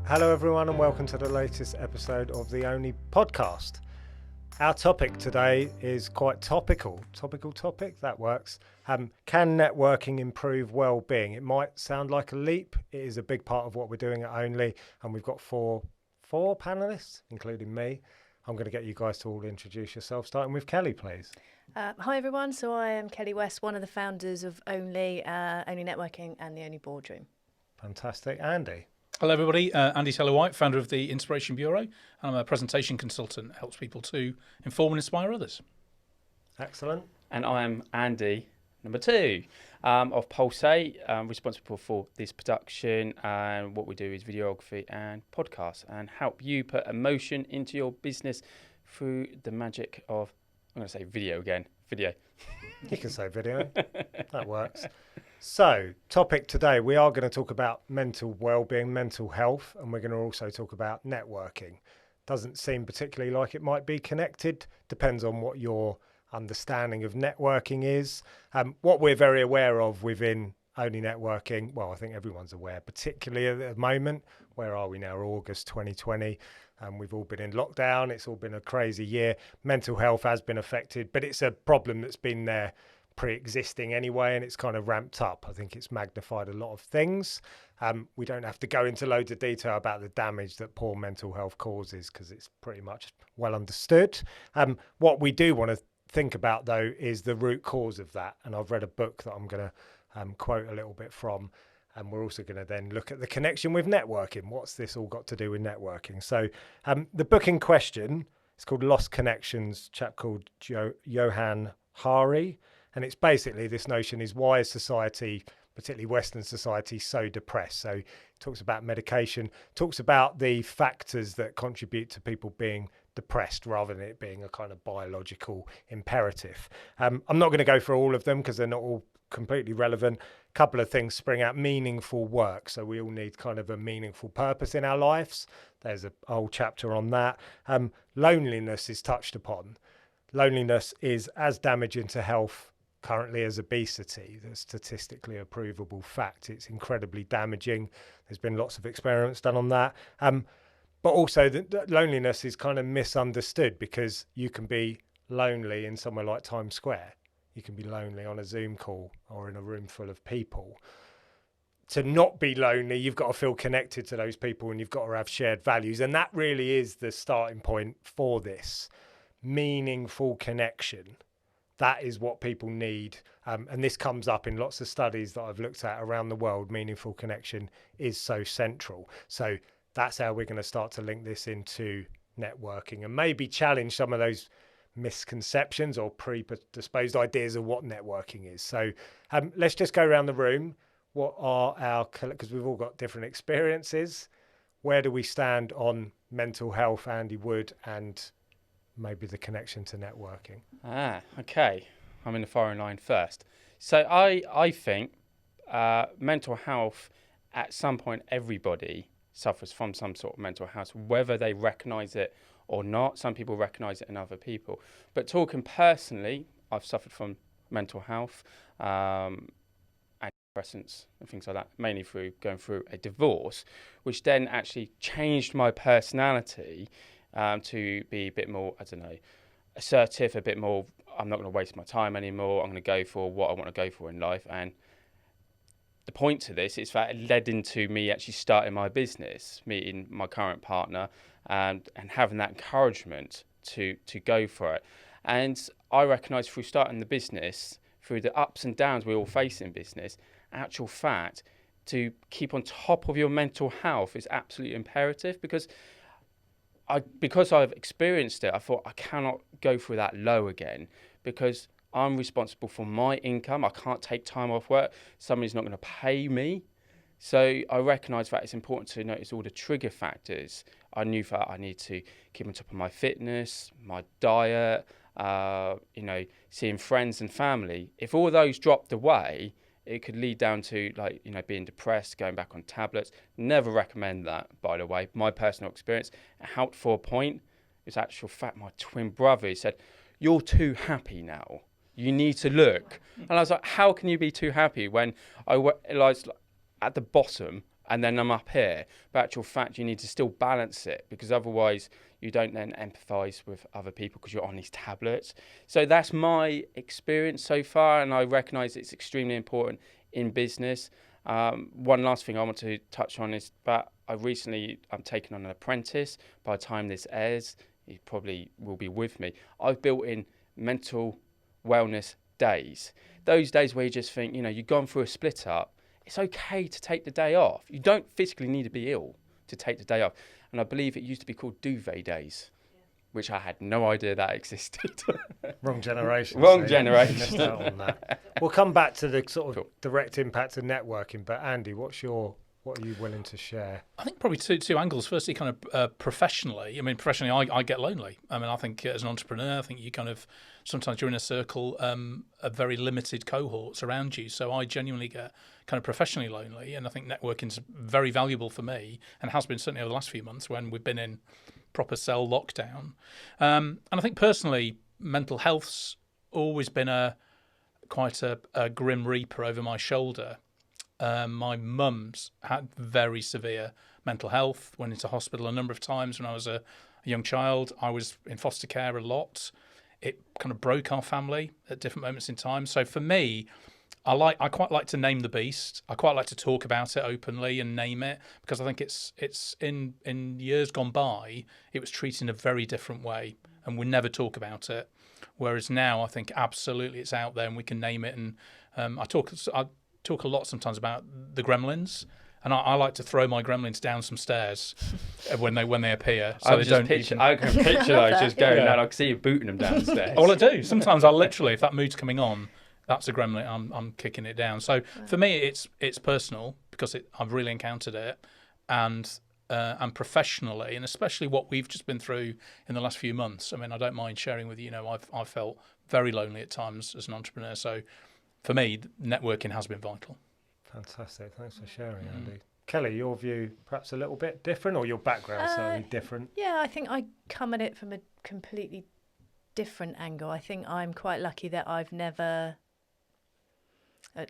Hello everyone and welcome to the latest episode of the Only Podcast. Our topic today is quite topical. Topical topic, that works. Can networking improve well-being? It might sound like a leap. It is a big part of what we're doing at Only, and we've got four panellists, including me. I'm going to get you guys to all introduce yourselves, starting with Kelly, please. Hi everyone, so I am Kelly West, one of the founders of Only Networking and the Only Boardroom. Fantastic. Andy. Hello everybody, Andy Taylor-White, founder of the Inspiration Bureau, and I'm a presentation consultant that helps people to inform and inspire others. Excellent. And I am Andy, number 2, of Pulse 8, responsible for this production, and what we do is videography and podcasts and help you put emotion into your business through the magic of, I'm going to say video again, video. You can say video, that works. So, topic today, we are going to talk about mental well-being, mental health, and we're going to also talk about networking. Doesn't seem particularly like it might be connected, depends on what your understanding of networking is. What we're very aware of within Only Networking, well, I think everyone's aware, particularly at the moment. Where are we now? August 2020. We've all been in lockdown. It's all been a crazy year. Mental health has been affected, but it's a problem that's been there pre-existing anyway, and it's kind of ramped up. I think it's magnified a lot of things. We don't have to go into loads of detail about the damage that poor mental health causes because it's pretty much well understood. What we do want to think about though is the root cause of that, and I've read a book that I'm going to quote a little bit from, and we're also going to then look at the connection with networking. What's this all got to do with networking? So the book in question is called Lost Connections, a chap called Johann Hari. And it's basically, this notion is, why is society, particularly Western society, so depressed? So it talks about medication, talks about the factors that contribute to people being depressed rather than it being a kind of biological imperative. I'm not going to go through all of them because they're not all completely relevant. A couple of things spring out. Meaningful work. So we all need kind of a meaningful purpose in our lives. There's a whole chapter on that. Loneliness is touched upon. Loneliness is as damaging to health currently as obesity. That's statistically a provable fact. It's incredibly damaging. There's been lots of experiments done on that. But also the loneliness is kind of misunderstood because you can be lonely in somewhere like Times Square. You can be lonely on a Zoom call or in a room full of people. To not be lonely, you've got to feel connected to those people and you've got to have shared values. And that really is the starting point for this. Meaningful connection. That is what people need. And this comes up in lots of studies that I've looked at around the world. Meaningful connection is so central. So that's how we're going to start to link this into networking and maybe challenge some of those misconceptions or predisposed ideas of what networking is. So let's just go around the room. What are our, because we've all got different experiences. Where do we stand on mental health, Andy Wood, and maybe the connection to networking? Okay. I'm in the firing line first. So I think mental health, at some point, everybody suffers from some sort of mental health, whether they recognise it or not. Some people recognise it in other people. But talking personally, I've suffered from mental health, antidepressants and things like that, mainly through going through a divorce, which then actually changed my personality to be a bit more, assertive, a bit more, I'm not going to waste my time anymore. I'm going to go for what I want to go for in life. And the point to this is that it led into me actually starting my business, meeting my current partner, and having that encouragement to go for it. And I recognise through starting the business, through the ups and downs we all face in business, actual fact, to keep on top of your mental health is absolutely imperative because I've experienced it. I thought I cannot go through that low again because I'm responsible for my income. I can't take time off work. Somebody's not going to pay me. So I recognise that it's important to notice all the trigger factors. I knew that I need to keep on top of my fitness, my diet, seeing friends and family. If all those dropped away, it could lead down to being depressed, going back on tablets. Never recommend that, by the way. My personal experience, it helped for a point. It's actual fact, my twin brother, he said, "You're too happy now. You need to look." And I was like, how can you be too happy when I was at the bottom and then I'm up here. But actual fact, you need to still balance it, because otherwise you don't then empathise with other people because you're on these tablets. So that's my experience so far, and I recognise it's extremely important in business. One last thing I want to touch on is that I'm taking on an apprentice. By the time this airs, he probably will be with me. I've built in mental wellness days. Those days where you just think, you've gone through a split up, it's okay to take the day off. You don't physically need to be ill to take the day off. And I believe it used to be called duvet days, which I had no idea that existed. Wrong generation. Wrong generation. Missed out on that. We'll come back to the sort of direct impact of networking. But Andy, what are you willing to share? I think probably two angles. Firstly, kind of professionally. I mean, professionally, I get lonely. I mean, I think as an entrepreneur, I think you kind of sometimes you're in a circle of very limited cohorts around you. So I genuinely get kind of professionally lonely, and I think networking's very valuable for me, and has been certainly over the last few months when we've been in proper cell lockdown. And I think personally, mental health's always been quite a grim reaper over my shoulder. My mum's had very severe mental health, went into hospital a number of times when I was a young child. I was in foster care a lot. It kind of broke our family at different moments in time. So for me, I quite like to name the beast. I quite like to talk about it openly and name it, because I think it's in years gone by, it was treated in a very different way, and we never talk about it. Whereas now, I think absolutely it's out there and we can name it. And I talk a lot sometimes about the gremlins, and I like to throw my gremlins down some stairs when they appear. So I can picture those just going down. I can see you booting them downstairs. Well, I do. Sometimes I literally, if that mood's coming on, that's a gremlin. I'm kicking it down. So for me, it's personal, because I've really encountered it, and professionally, and especially what we've just been through in the last few months. I mean, I don't mind sharing with you. I've felt very lonely at times as an entrepreneur. So for me, networking has been vital. Fantastic. Thanks for sharing, Andy. Kelly, your view perhaps a little bit different, or your background certainly different? Yeah, I think I come at it from a completely different angle. I think I'm quite lucky that I've never...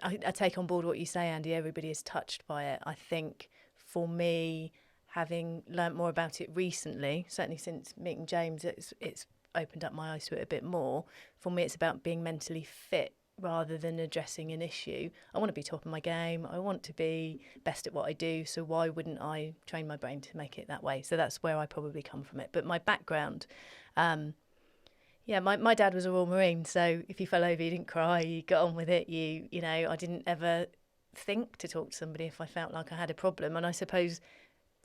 I take on board what you say, Andy. Everybody is touched by it. I think for me, having learnt more about it recently, certainly since meeting James, it's opened up my eyes to it a bit more. For me, it's about being mentally fit rather than addressing an issue. I want to be top of my game. I want to be best at what I do. So why wouldn't I train my brain to make it that way? So that's where I probably come from it. But my background, my dad was a Royal Marine. So if you fell over, you didn't cry, you got on with it. I didn't ever think to talk to somebody if I felt like I had a problem. And I suppose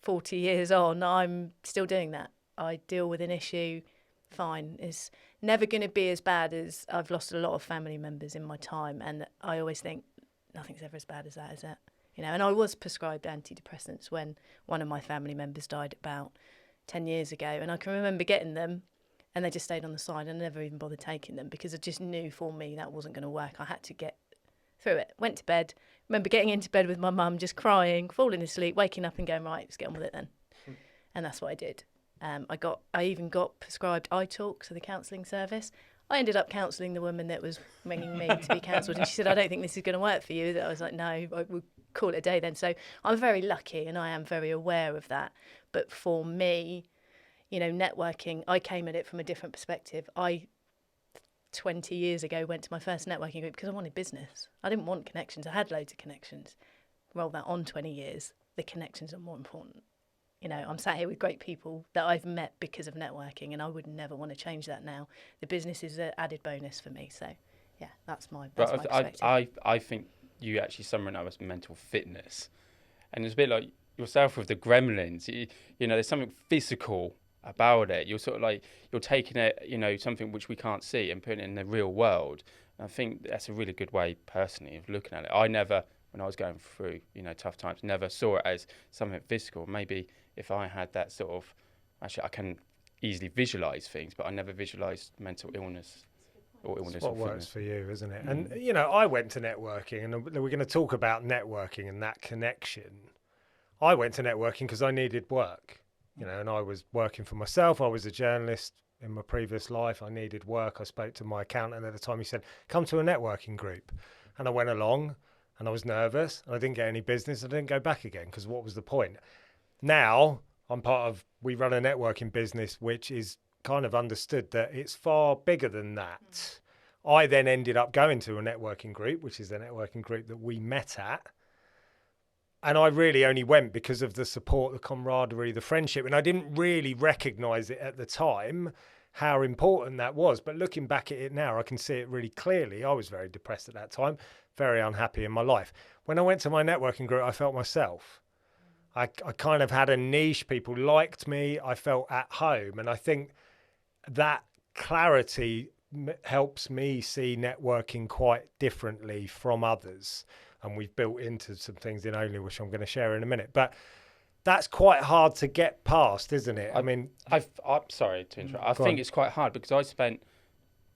40 years on, I'm still doing that. I deal with an issue, fine. It's never going to be as bad as... I've lost a lot of family members in my time, and I always think nothing's ever as bad as that, is it? And I was prescribed antidepressants when one of my family members died about 10 years ago, and I can remember getting them, and they just stayed on the side, and I never even bothered taking them, because I just knew for me that wasn't going to work. I had to get through it. Went to bed. Remember getting into bed with my mum, just crying, falling asleep, waking up and going, right, let's get on with it then. And that's what I did. I even got prescribed iTalk, so the counselling service. I ended up counselling the woman that was ringing me to be counselled, and she said, I don't think this is going to work for you. I was like, no, we'll call it a day then. So I'm very lucky, and I am very aware of that. But for me, networking, I came at it from a different perspective. 20 years ago, went to my first networking group because I wanted business. I didn't want connections. I had loads of connections. Roll that on 20 years, the connections are more important. I'm sat here with great people that I've met because of networking, and I would never want to change that now. The business is an added bonus for me. So, yeah, that's my perspective. I think you actually summarize that as mental fitness. And it's a bit like yourself with the gremlins. There's something physical about it. You're sort of like, you're taking it, something which we can't see and putting it in the real world. And I think that's a really good way, personally, of looking at it. I never, when I was going through, tough times, never saw it as something physical. Maybe if I had that sort of, actually I can easily visualise things, but I never visualised mental illness or illness. It's what works for you, isn't it? And, I went to networking, and we're going to talk about networking and that connection. I went to networking because I needed work, and I was working for myself. I was a journalist in my previous life. I needed work. I spoke to my accountant at the time. He said, come to a networking group. And I went along, and I was nervous and I didn't get any business. I didn't go back again because what was the point? Now we run a networking business which is kind of understood that it's far bigger than that. I then ended up going to a networking group, which is the networking group that we met at. And I really only went because of the support, the camaraderie, the friendship. And I didn't really recognize it at the time, how important that was. But looking back at it now, I can see it really clearly. I was very depressed at that time, very unhappy in my life. When I went to my networking group, I felt myself. I kind of had a niche. People liked me. I felt at home. And I think that clarity helps me see networking quite differently from others. And we've built into some things in Only, which I'm going to share in a minute. But that's quite hard to get past, isn't it? I'm sorry to interrupt. I think it's quite hard because I spent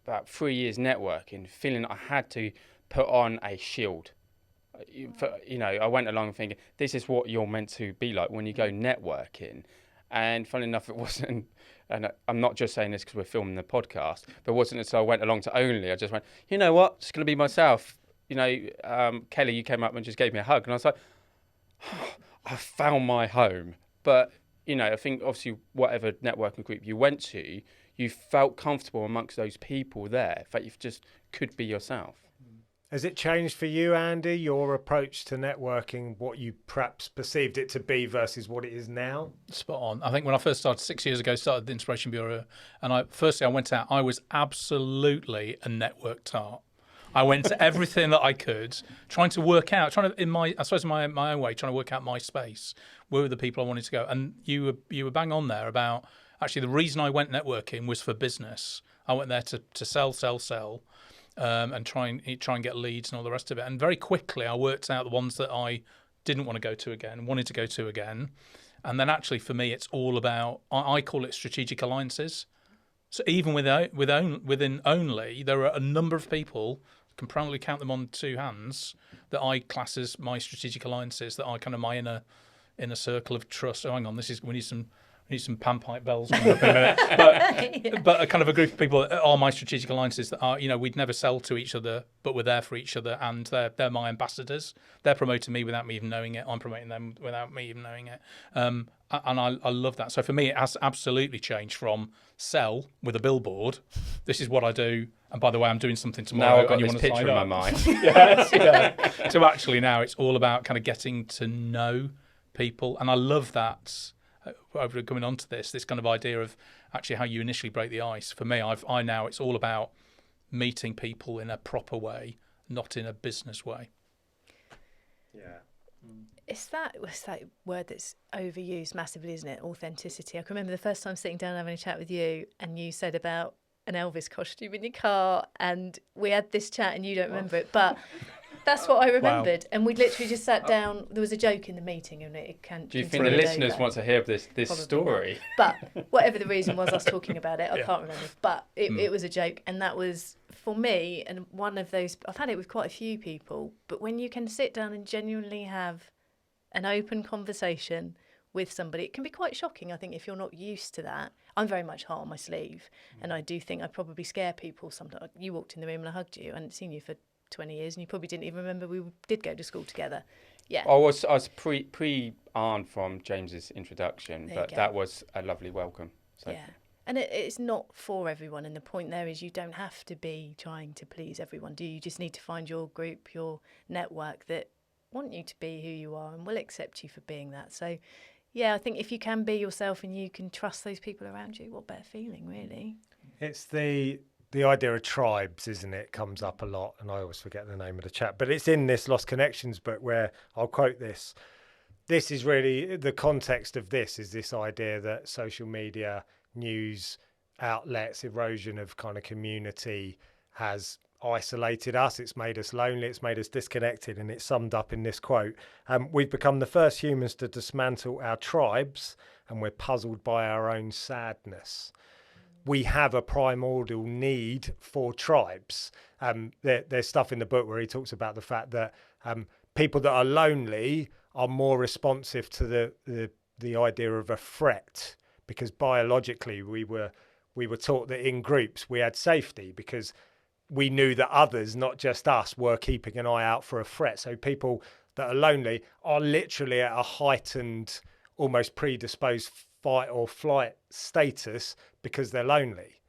about 3 years networking, feeling I had to put on a shield. I went along thinking, this is what you're meant to be like when you go networking. And funnily enough, it wasn't, and I'm not just saying this because we're filming the podcast, but it wasn't until I went along to Only, I just went, you know what, just going to be myself. Kelly, you came up and just gave me a hug. And I was like, oh, I found my home. But, I think obviously whatever networking group you went to, you felt comfortable amongst those people there, that you just could be yourself. Has it changed for you, Andy, your approach to networking, what you perhaps perceived it to be versus what it is now? Spot on. I think when I first started 6 years ago, started the Inspiration Bureau, and I went out, I was absolutely a network tart. I went to everything that I could, trying to work out, in my own way, trying to work out my space. Where were the people I wanted to go? And you were bang on there about, actually, the reason I went networking was for business. I went there to sell, and try and get leads and all the rest of it. And very quickly, I worked out the ones that I didn't want to go to again, wanted to go to again. And then actually, for me, it's all about, I call it strategic alliances. So even within Only, there are a number of people, can probably count them on two hands, that I class as my strategic alliances, that I kind of my inner circle of trust. Oh, hang on, we need some panpipe bells coming up in a minute. But a kind of a group of people that are my strategic alliances that are, we'd never sell to each other, but we're there for each other, and they're my ambassadors. They're promoting me without me even knowing it. I'm promoting them without me even knowing it. And I love that. So for me, it has absolutely changed from sell with a billboard. This is what I do. And by the way, I'm doing something tomorrow. Now I've got this picture in my mind. Yes, yeah. So actually now it's all about kind of getting to know people. And I love that. Over coming on to this kind of idea of actually how you initially break the ice. For me, I now it's all about meeting people in a proper way, not in a business way. Yeah. It's that word that's overused massively, isn't it? Authenticity. I can remember the first time sitting down and having a chat with you, and you said about an Elvis costume in your car, and we had this chat, and you don't remember it, but that's what I remembered. Wow. And we literally just sat down. There was a joke in the meeting, and it can. Do you think the listeners want to hear this story? But whatever the reason was, us talking about it, I can't remember. But it was a joke, and that was for me. And one of those, I've had it with quite a few people. But when you can sit down and genuinely have an open conversation with somebody, it can be quite shocking, I think, if you're not used to that. I'm very much heart on my sleeve, and I do think I probably scare people sometimes. You walked in the room and I hugged you. I hadn't seen you for 20 years, and you probably didn't even remember we did go to school together. Yeah. I was pre-armed from James's introduction, but that was a lovely welcome. So. Yeah. And it's not for everyone, and the point there is you don't have to be trying to please everyone, do you? You just need to find your group, your network that want you to be who you are and will accept you for being that. So, yeah, I think if you can be yourself and you can trust those people around you, what better feeling, really? It's the idea of tribes, isn't it? Comes up a lot, and I always forget the name of the chap, but it's in this Lost Connections book where I'll quote this. This is really the context of this is this idea that social media, news outlets, erosion of kind of community has isolated us. It's made us lonely. It's made us disconnected. And it's summed up in this quote. We've become the first humans to dismantle our tribes, and we're puzzled by our own sadness. We have a primordial need for tribes. There's stuff in the book where he talks about the fact that people that are lonely are more responsive to the idea of a threat, because biologically we were taught that in groups we had safety, because we knew that others, not just us, were keeping an eye out for a threat. So people that are lonely are literally at a heightened, almost predisposed fight or flight status because they're lonely.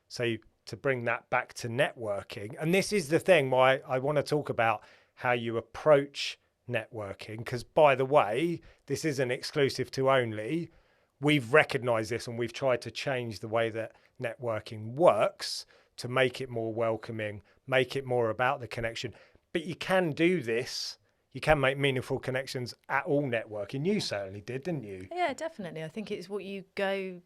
So to bring that back to networking, and this is the thing why I want to talk about how you approach networking, because by the way, this isn't exclusive to Only. We've recognized this and we've tried to change the way that networking works to make it more welcoming, make it more about the connection. But you can do this. You can make meaningful connections at all networking. You certainly did, didn't you? Yeah, definitely. I think it's what you go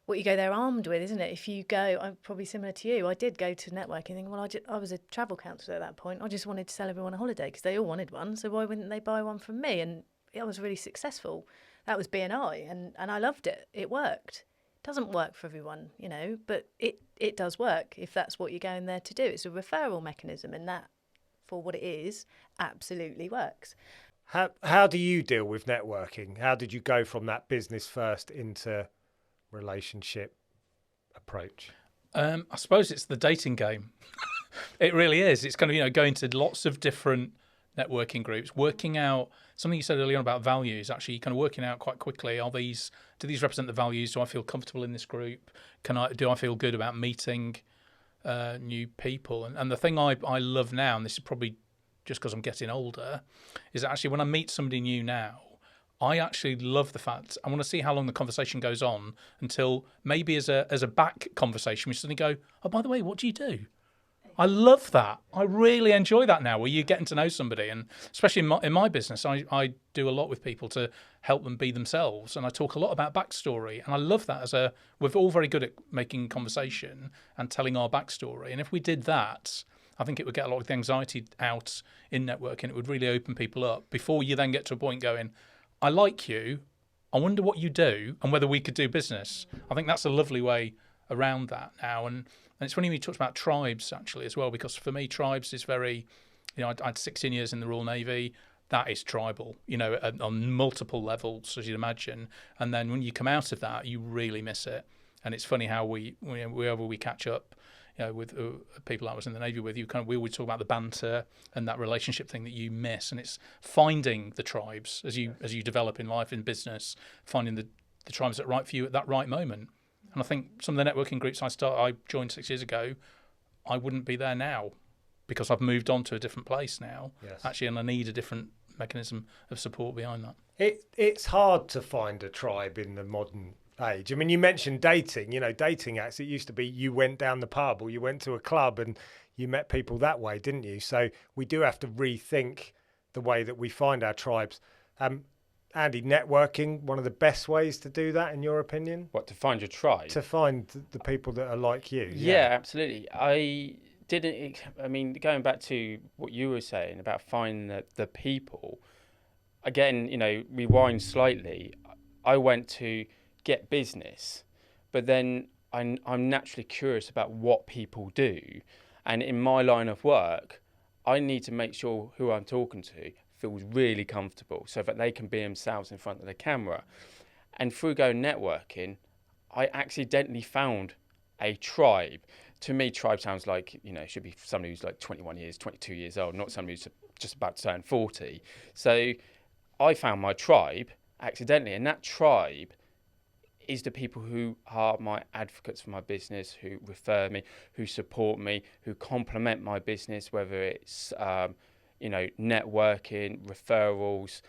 there armed with, isn't it? If you go, I'm probably similar to you. I did go to networking thinking, well, I was a travel counsellor at that point. I just wanted to sell everyone a holiday because they all wanted one. So why wouldn't they buy one from me? And I was really successful. That was BNI, and I loved it. It worked. It doesn't work for everyone, you know, but it does work if that's what you're going there to do. It's a referral mechanism, and that, for what it is, absolutely works. How do you deal with networking? How did you go from that business first into relationship approach? I suppose it's the dating game. It really is. It's kind of, going to lots of different networking groups, working out something you said earlier on about values, actually kind of working out quite quickly, do these represent the values? Do I feel comfortable in this group? Do I feel good about meeting new people? And the thing I love now, and this is probably just because I'm getting older, is that actually when I meet somebody new now, I actually love the fact I want to see how long the conversation goes on until maybe as a back conversation we suddenly go, oh, by the way, what do you do? I love that. I really enjoy that now, where you're getting to know somebody, and especially in my business, I do a lot with people to help them be themselves, and I talk a lot about backstory, and I love that. We're all very good at making conversation and telling our backstory, and if we did that, I think it would get a lot of the anxiety out in networking. It would really open people up before you then get to a point going, I like you, I wonder what you do and whether we could do business. I think that's a lovely way around that now. And it's funny we talked about tribes actually as well, because for me, tribes is very, I had 16 years in the Royal Navy. That is tribal, on multiple levels, as you'd imagine. And then when you come out of that, you really miss it. And it's funny how wherever we catch up, with people I was in the Navy with, we always talk about the banter and that relationship thing that you miss. And it's finding the tribes as you develop in life, in business, finding the tribes that are right for you at that right moment. And I think some of the networking groups I joined 6 years ago, I wouldn't be there now because I've moved on to a different place now, actually, and I need a different mechanism of support behind that. It's hard to find a tribe in the modern age. I mean, you mentioned dating, dating apps. It used to be you went down the pub or you went to a club and you met people that way, didn't you? So we do have to rethink the way that we find our tribes. Andy, networking, one of the best ways to do that, in your opinion? What, to find your tribe? To find the people that are like you. Yeah, absolutely. Going back to what you were saying about finding the people, again, rewind slightly, I went to get business, but then I'm naturally curious about what people do. And in my line of work, I need to make sure who I'm talking to feels really comfortable so that they can be themselves in front of the camera. And through going networking, I accidentally found a tribe. To me, tribe sounds like, it should be somebody who's like 21 years, 22 years old, not somebody who's just about to turn 40. So I found my tribe accidentally, and that tribe is the people who are my advocates for my business, who refer me, who support me, who complement my business, whether it's networking, referrals,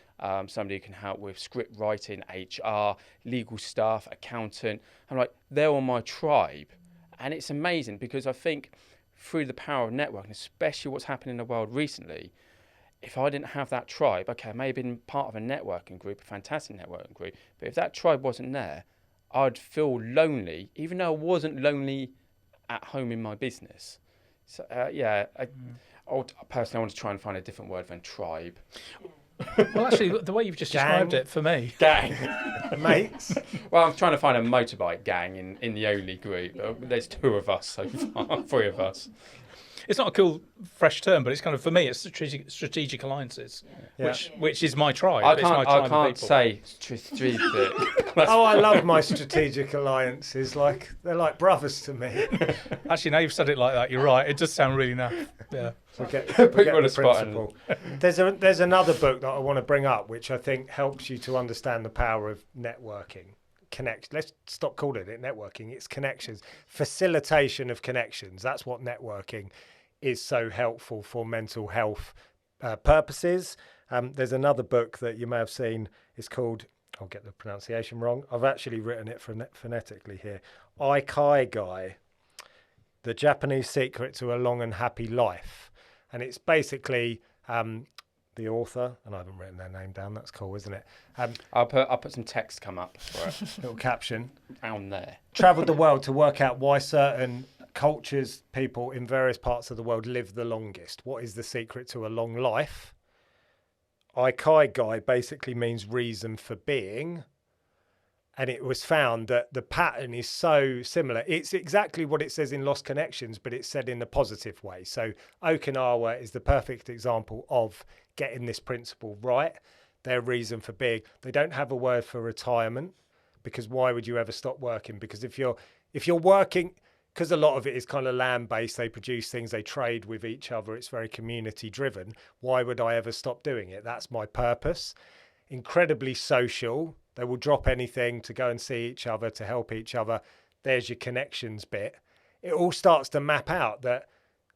somebody who can help with script writing, HR, legal staff, accountant. I'm like, they're all my tribe. And it's amazing because I think through the power of networking, especially what's happened in the world recently, if I didn't have that tribe, okay, I may have been part of a networking group, a fantastic networking group, but if that tribe wasn't there, I'd feel lonely, even though I wasn't lonely at home in my business. So, personally, I want to try and find a different word than tribe. Well, actually, the way you've just described it for me. Gang. Mates. Well, I'm trying to find a motorbike gang in the Only group. There's 2 of us so far, 3 of us. it's not a cool fresh term, but it's kind of, for me, it's strategic alliances, Yeah. which is my tribe. I It's my can't, tribe I of can't people. say strategic. Oh, I love my strategic alliances. Like they're like brothers to me. Actually, now you've said it like that, you're right. It does sound really naff. Yeah. Forget you the on the spot, principle. There's another book that I want to bring up, which I think helps you to understand the power of networking. Let's stop calling it networking. It's connections, facilitation of connections. That's what networking is so helpful for mental health purposes. There's another book that you may have seen. It's called, I'll get the pronunciation wrong. I've actually written it phonetically here. Ikigai, The Japanese Secret to a Long and Happy Life. And it's basically the author, and I haven't written their name down. That's cool, isn't it? I'll put some text come up for it. Little caption. Down there. Travelled the world to work out why certain cultures, people in various parts of the world live the longest. What is the secret to a long life? Ikigai basically means reason for being. And it was found that the pattern is so similar. It's exactly what it says in Lost Connections, but it's said in a positive way. So Okinawa is the perfect example of getting this principle right. Their reason for being. They don't have a word for retirement, because why would you ever stop working? Because if you're working, because a lot of it is kind of land-based, they produce things, they trade with each other, it's very community-driven. Why would I ever stop doing it? That's my purpose. Incredibly social. They will drop anything to go and see each other, to help each other. There's your connections bit. It all starts to map out that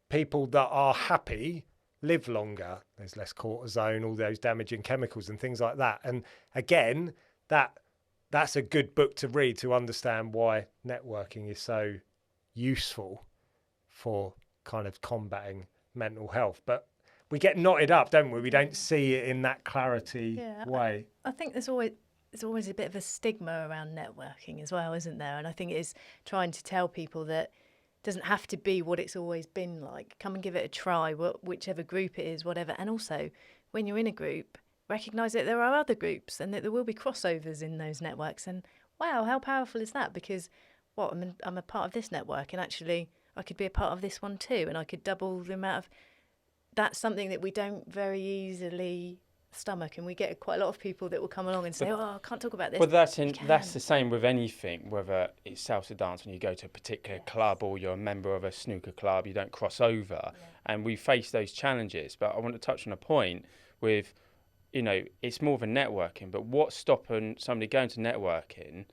people that are happy live longer. There's less cortisone, all those damaging chemicals and things like that. And again, that's a good book to read to understand why networking is so useful for kind of combating mental health. But we get knotted up, don't we? We don't see it in that clarity way. I think there's always a bit of a stigma around networking as well, isn't there? And I think it's trying to tell people that it doesn't have to be what it's always been like. Come and give it a try, whichever group it is, whatever. And also, when you're in a group, recognise that there are other groups and that there will be crossovers in those networks. And wow, how powerful is that? Because I'm a part of this network, and actually I could be a part of this one too, and I could double the amount of. That's something that we don't very easily stomach, and we get quite a lot of people that will come along and say, I can't talk about this. But that's the same with anything, whether it's salsa dance when you go to a particular club or you're a member of a snooker club, you don't cross over. And we face those challenges. But I want to touch on a point with, it's more of a networking, but what's stopping somebody going to networking?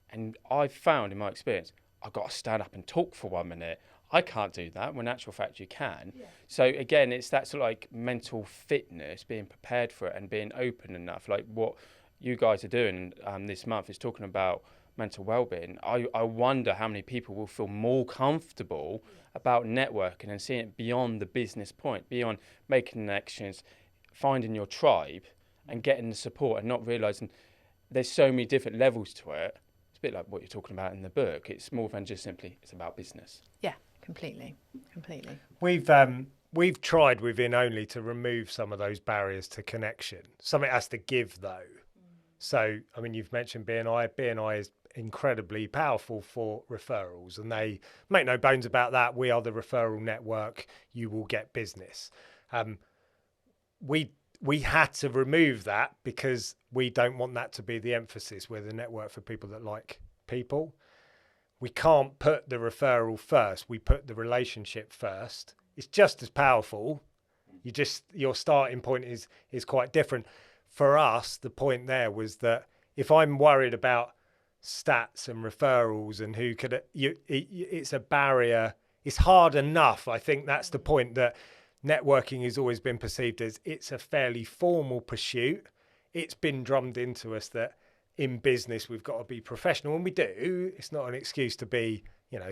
And I've found in my experience, I've got to stand up and talk for 1 minute. I can't do that when in actual fact you can. Yeah. So again, it's that sort of like mental fitness, being prepared for it and being open enough. Like what you guys are doing this month is talking about mental well-being. I wonder how many people will feel more comfortable about networking and seeing it beyond the business point, beyond making connections, finding your tribe and getting the support and not realising there's so many different levels to it. It's a bit like what you're talking about in the book. It's more than just simply, it's about business. Yeah. Completely. We've tried within Only to remove some of those barriers to connection. Something has to give though. So, I mean, you've mentioned BNI. BNI is incredibly powerful for referrals, and they make no bones about that. We are the referral network. You will get business. We had to remove that because we don't want that to be the emphasis. We're the network for people that like people. We can't put the referral first. We put the relationship first. It's just as powerful. Your starting point is quite different. For us, the point there was that if I'm worried about stats and referrals and who could, it's a barrier. It's hard enough. I think that's the point, that networking has always been perceived as it's a fairly formal pursuit. It's been drummed into us that in business we've got to be professional, and we do. It's not an excuse to be,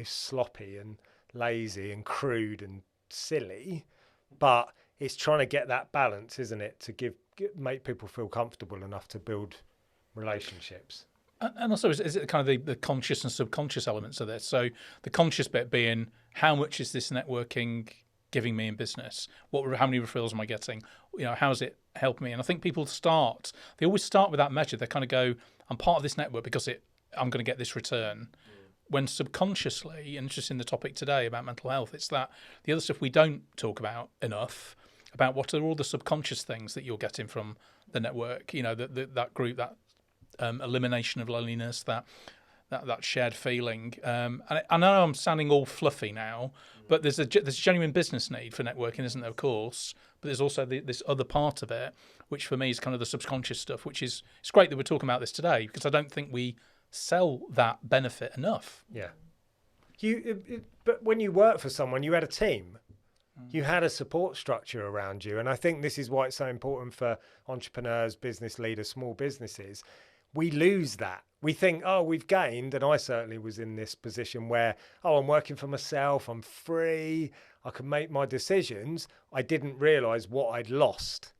sloppy and lazy and crude and silly, but it's trying to get that balance, isn't it, to make people feel comfortable enough to build relationships. And also, is it kind of the conscious and subconscious elements of this? So the conscious bit being, how much is this networking giving me in business? How many referrals am I getting? How is it helping me? And I think people always start with that measure. They kind of go, I'm part of this network because I'm going to get this return. when subconsciously, and just in the topic today about mental health, it's that the other stuff we don't talk about enough, about what are all the subconscious things that you're getting from the network, that group, that elimination of loneliness, that shared feeling. And I know I'm sounding all fluffy now, but there's a genuine business need for networking, isn't there, of course? But there's also this other part of it, which for me is kind of the subconscious stuff, which is, it's great that we're talking about this today, because I don't think we sell that benefit enough. Yeah. But when you work for someone, you had a team. You had a support structure around you. And I think this is why it's so important for entrepreneurs, business leaders, small businesses. We lose that. We think, oh, we've gained. And I certainly was in this position where, oh, I'm working for myself. I'm free. I can make my decisions. I didn't realize what I'd lost.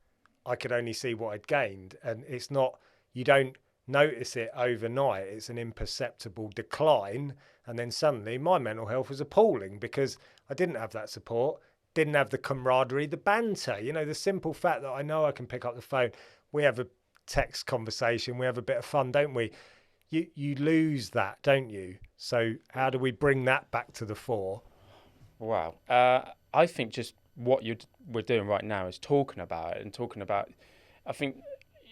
I could only see what I'd gained. And it's not, you don't notice it overnight. It's an imperceptible decline. And then suddenly my mental health was appalling because I didn't have that support. Didn't have the camaraderie, the banter, the simple fact that I know I can pick up the phone. We have a text conversation. We have a bit of fun, don't we? You lose that, don't you? So how do we bring that back to the fore? Wow. I think just what we're doing right now is talking about it and talking about, I think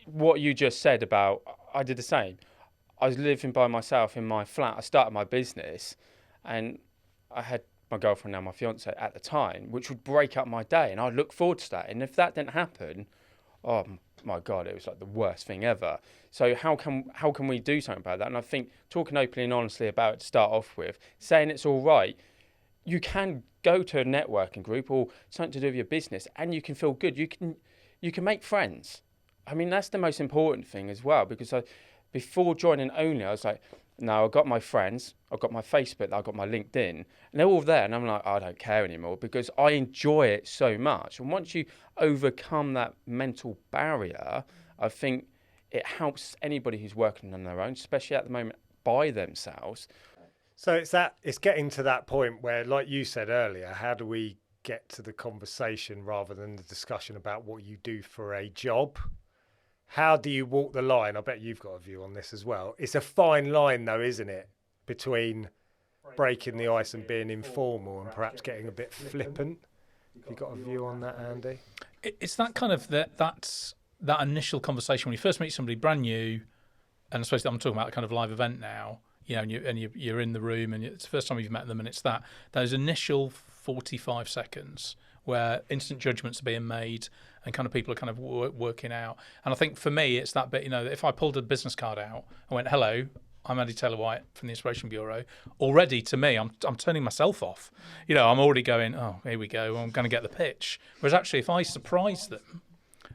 what you just said about, I did the same. I was living by myself in my flat. I started my business and I had my girlfriend, now my fiance at the time, which would break up my day, and I'd look forward to that. And if that didn't happen, oh my God, it was like the worst thing ever. So how can we do something about that? And I think talking openly and honestly about it to start off with, saying it's all right, you can go to a networking group or something to do with your business and you can feel good. You can make friends. I mean, that's the most important thing as well, because before joining Only, I was like, no, I've got my friends, I've got my Facebook, I've got my LinkedIn, and they're all there. And I'm like, I don't care anymore because I enjoy it so much. And once you overcome that mental barrier, I think it helps anybody who's working on their own, especially at the moment by themselves. So it's getting to that point where, like you said earlier, how do we get to the conversation rather than the discussion about what you do for a job? How do you walk the line? I bet you've got a view on this as well. It's a fine line, though, isn't it, between breaking the ice and being informal and perhaps getting a bit flippant? Have you got a view on that, Andy? It's that kind of that initial conversation when you first meet somebody brand new, and I suppose I'm talking about a kind of live event now. And you're in the room, and it's the first time you've met them, and it's those initial 45 seconds where instant judgments are being made and kind of people are kind of working out. And I think for me, it's that bit, if I pulled a business card out and went, hello, I'm Andy Taylor-White from the Inspiration Bureau, already to me, I'm turning myself off. I'm already going, oh, here we go, I'm going to get the pitch. Whereas actually, if I surprise them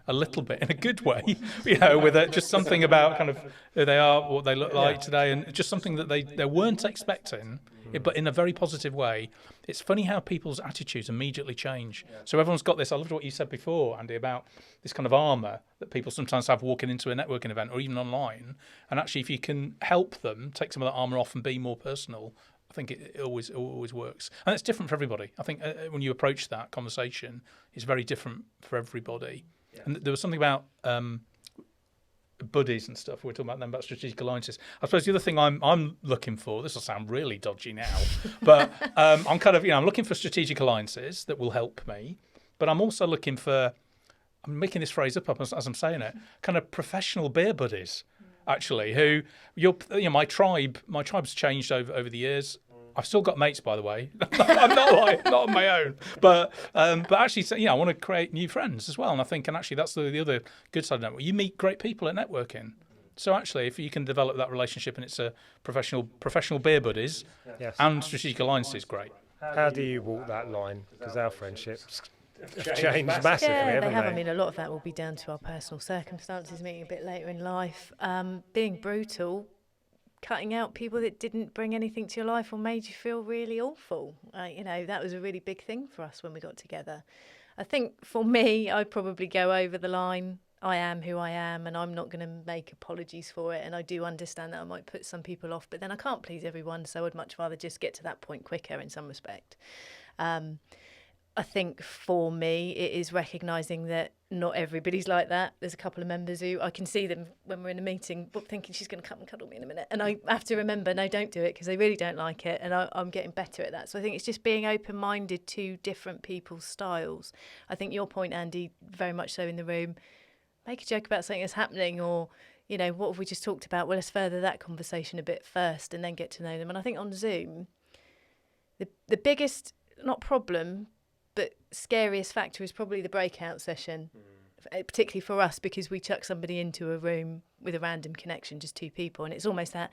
a little bit in a good way, with just something about kind of who they are, what they look like today, and just something that they weren't expecting, but in a very positive way. It's funny how people's attitudes immediately change. So everyone's got this, I loved what you said before, Andy, about this kind of armour that people sometimes have walking into a networking event or even online. And actually, if you can help them take some of that armour off and be more personal, I think it always works. And it's different for everybody. I think when you approach that conversation, it's very different for everybody. Yeah. And there was something about buddies and stuff. We're talking about them, about strategic alliances. I suppose the other thing I'm looking for, this will sound really dodgy now, but I'm kind of, I'm looking for strategic alliances that will help me. But I'm also looking for, I'm making this phrase up as I'm saying it, kind of professional beer buddies, actually, who, my tribe's changed over the years. I've still got mates, by the way. I'm not on my own, but actually, I want to create new friends as well. And I think, actually, that's the other good side of networking. You meet great people at networking. So actually, if you can develop that relationship and it's a professional beer buddies, yes, and strategic alliances, great. How do you walk that line? Because our friendships have changed massively, haven't they? I mean, a lot of that will be down to our personal circumstances, meeting a bit later in life, being brutal. Cutting out people that didn't bring anything to your life or made you feel really awful. That was a really big thing for us when we got together. I think for me, I'd probably go over the line. I am who I am, and I'm not going to make apologies for it. And I do understand that I might put some people off, but then I can't please everyone, so I'd much rather just get to that point quicker in some respect. I think for me, it is recognising that not everybody's like that. There's a couple of members who I can see them when we're in a meeting thinking she's going to come and cuddle me in a minute. And I have to remember, no, don't do it, because they really don't like it. And I'm getting better at that. So I think it's just being open-minded to different people's styles. I think your point, Andy, very much so in the room, make a joke about something that's happening, or, you know, what have we just talked about? Well, let's further that conversation a bit first and then get to know them. And I think on Zoom, the biggest, not problem, but scariest factor is probably the breakout session, particularly for us, because we chuck somebody into a room with a random connection, just two people, and it's almost that,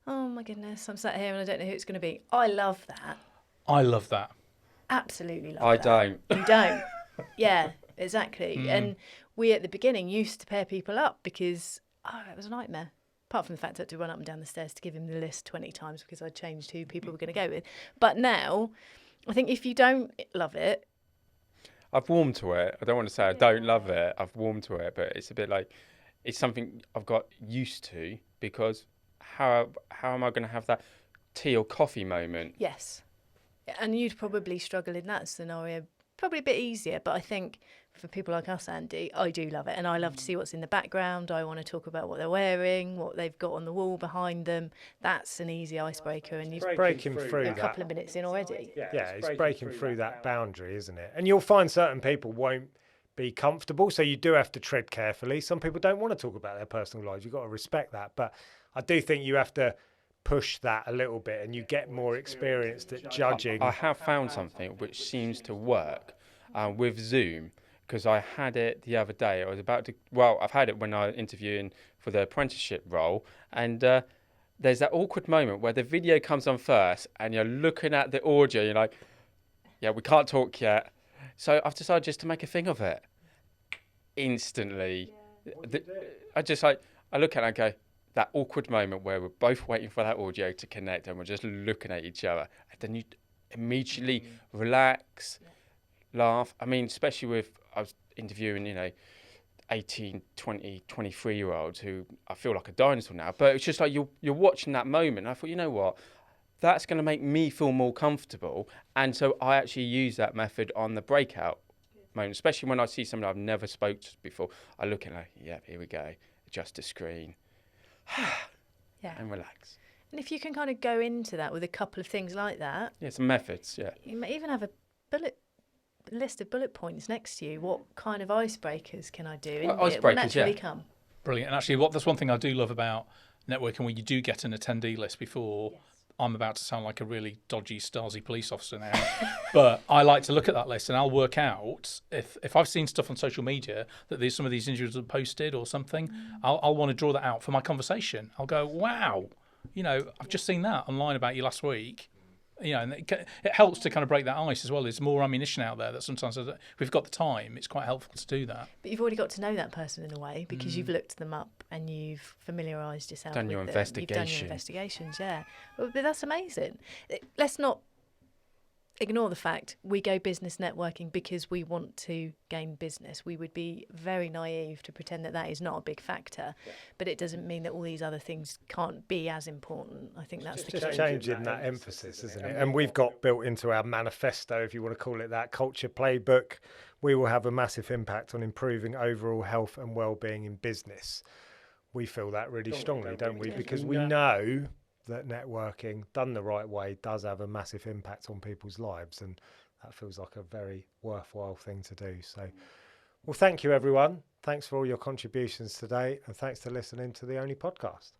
oh my goodness, I'm sat here and I don't know who it's going to be. I love that. I love that. Absolutely love I that. don't. You don't. Yeah, exactly. And we at the beginning used to pair people up because, it was a nightmare. Apart from the fact that I had to run up and down the stairs to give him the list 20 times because I changed who people were going to go with. But now, I think if you don't love it, I've warmed to it. I don't want to say I don't love it. I've warmed to it, but it's a bit like, it's something I've got used to, because how am I going to have that tea or coffee moment? yes. And you'd probably struggle in that scenario, probably a bit easier. But I think for people like us, Andy, I do love it. And I love to see what's in the background. I want to talk about what they're wearing, what they've got on the wall behind them. That's an easy icebreaker. And you've breaking through a that. couple of minutes in already. Yeah, it's breaking through that boundary, isn't it? And you'll find certain people won't be comfortable, so you do have to tread carefully. Some people don't want to talk about their personal lives. You've got to respect that. But I do think you have to push that a little bit, and you get more experienced at judging. I have found something which seems to work with Zoom, because I had it the other day. I've had it when I was interviewing for the apprenticeship role, and there's that awkward moment where the video comes on first and you're looking at the audio, you're like, yeah, we can't talk yet. So I've decided just to make a thing of it instantly. I look at it and go, that awkward moment where we're both waiting for that audio to connect and we're just looking at each other. And then you immediately relax, laugh. I mean, especially I was interviewing, 18, 20, 23-year-olds who I feel like a dinosaur now. But it's just like you're watching that moment. And I thought, you know what? That's going to make me feel more comfortable. And so I actually use that method on the breakout moment, especially when I see someone I've never spoke to before. I look and here we go. Adjust the screen. And relax. And if you can kind of go into that with a couple of things like that. Yeah, some methods, yeah. You may even have a list of bullet points next to you. What kind of icebreakers can I do? And it will naturally come. Brilliant. And actually, that's one thing I do love about networking, when you do get an attendee list before. Yes. I'm about to sound like a really dodgy Stasi police officer now, but I like to look at that list and I'll work out if I've seen stuff on social media that some of these individuals have posted or something, I'll want to draw that out for my conversation. I'll go, wow, I've just seen that online about you last week. And it helps to kind of break that ice as well. There's more ammunition out there that sometimes, if we've got the time, it's quite helpful to do that. But you've already got to know that person in a way, because you've looked them up and you've familiarised yourself with them. You've done your investigations, yeah. But that's amazing. Let's not ignore the fact we go business networking because we want to gain business. We would be very naive to pretend that is not a big factor, but it doesn't mean that all these other things can't be as important. I think that's the key. Changing that emphasis, isn't it? And we've got built into our manifesto, if you want to call it that, culture playbook, we will have a massive impact on improving overall health and well-being in business. We feel that really strongly, don't we? Because we know that networking done the right way does have a massive impact on people's lives, and that feels like a very worthwhile thing to do. So, well, thank you everyone. Thanks for all your contributions today, and thanks for listening to the Only Podcast.